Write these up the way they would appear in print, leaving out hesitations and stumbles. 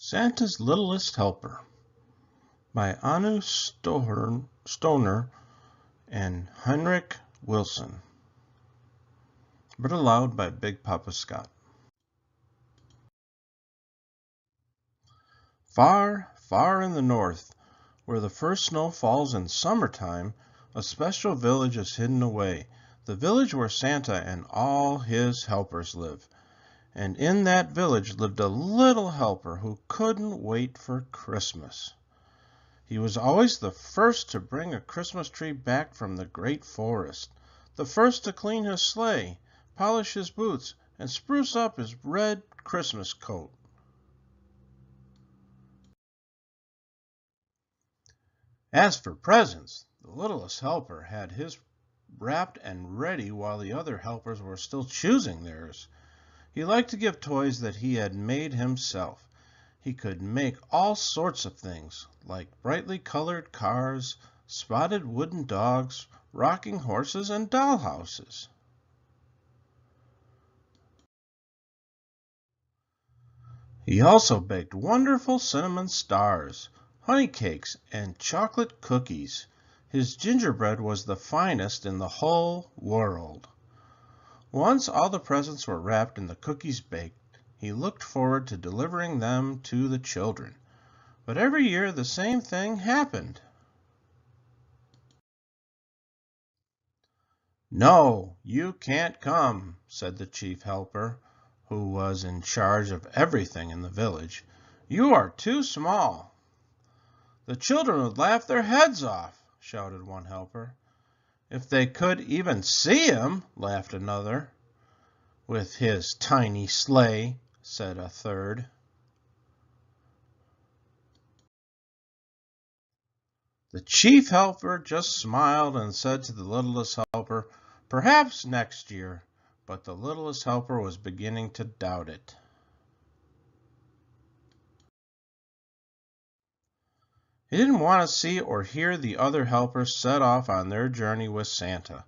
Santa's Littlest Helper by Stohner and Henrike Wilson. Read aloud by Big Papa Scott. Far, far in the north, where the first snow falls in summertime, a special village is hidden away, the village where Santa and all his helpers live. And in that village lived a little helper who couldn't wait for Christmas. He was always the first to bring a Christmas tree back from the great forest, the first to clean his sleigh, polish his boots, and spruce up his red Christmas coat. As for presents, the littlest helper had his wrapped and ready while the other helpers were still choosing theirs. He liked to give toys that he had made himself. He could make all sorts of things, like brightly colored cars, spotted wooden dogs, rocking horses, and dollhouses. He also baked wonderful cinnamon stars, honey cakes, and chocolate cookies. His gingerbread was the finest in the whole world. Once all the presents were wrapped and the cookies baked, he looked forward to delivering them to the children. But every year the same thing happened. "No, you can't come," said the chief helper, who was in charge of everything in the village. "You are too small." "The children would laugh their heads off," shouted one helper. "If they could even see him," laughed another. "With his tiny sleigh," said a third. The chief helper just smiled and said to the littlest helper, "Perhaps next year," but the littlest helper was beginning to doubt it. He didn't want to see or hear the other helpers set off on their journey with Santa.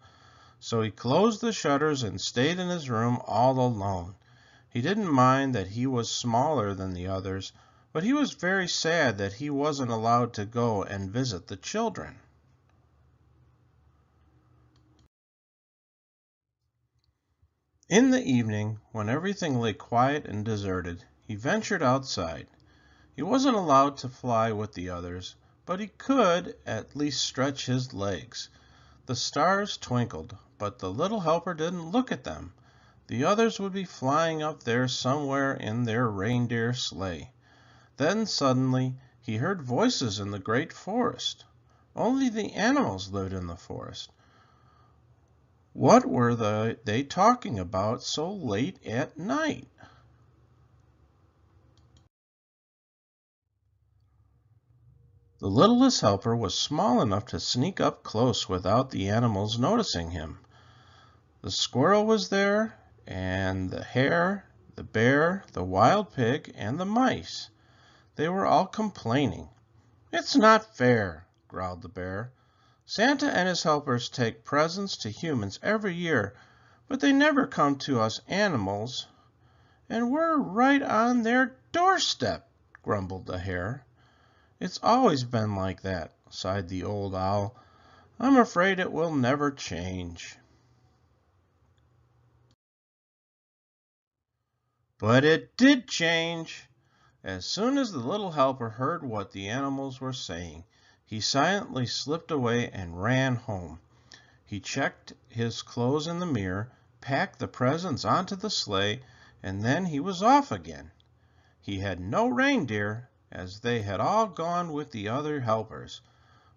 So he closed the shutters and stayed in his room all alone. He didn't mind that he was smaller than the others, but he was very sad that he wasn't allowed to go and visit the children. In the evening, when everything lay quiet and deserted, he ventured outside. He wasn't allowed to fly with the others, but he could at least stretch his legs. The stars twinkled, but the little helper didn't look at them. The others would be flying up there somewhere in their reindeer sleigh. Then suddenly he heard voices in the great forest. Only the animals lived in the forest. What were they talking about so late at night? The littlest helper was small enough to sneak up close without the animals noticing him. The squirrel was there, and the hare, the bear, the wild pig, and the mice. They were all complaining. "It's not fair," growled the bear. "Santa and his helpers take presents to humans every year, but they never come to us animals." "And we're right on their doorstep," grumbled the hare. "It's always been like that," sighed the old owl. "I'm afraid it will never change." But it did change. As soon as the little helper heard what the animals were saying, he silently slipped away and ran home. He checked his clothes in the mirror, packed the presents onto the sleigh, and then he was off again. He had no reindeer, as they had all gone with the other helpers,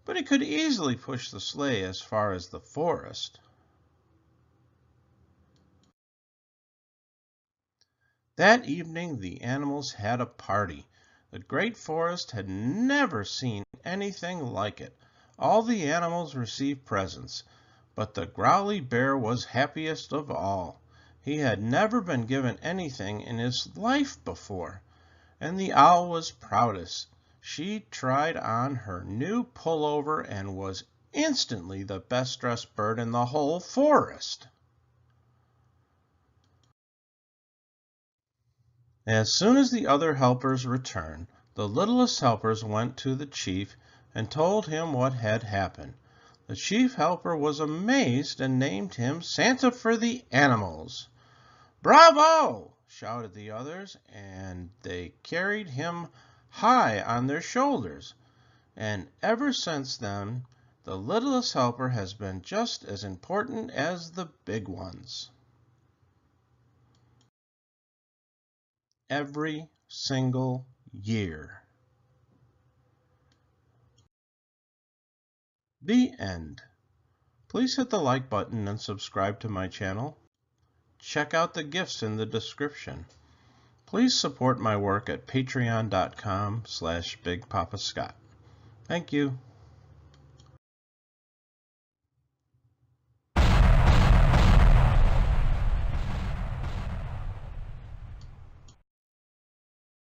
but he could easily push the sleigh as far as the forest. That evening the animals had a party. The great forest had never seen anything like it. All the animals received presents, but the growly bear was happiest of all. He had never been given anything in his life before. And the owl was proudest. She tried on her new pullover and was instantly the best dressed bird in the whole forest. As soon as the other helpers returned, the littlest helpers went to the chief and told him what had happened. The chief helper was amazed and named him Santa for the animals. "Bravo!" shouted the others, and they carried him high on their shoulders. And ever since then, the littlest helper has been just as important as the big ones. Every single year. The end. Please hit the like button and subscribe to my channel. Check out the gifts in the description. Please support my work at patreon.com/BigPapaScott. Thank you.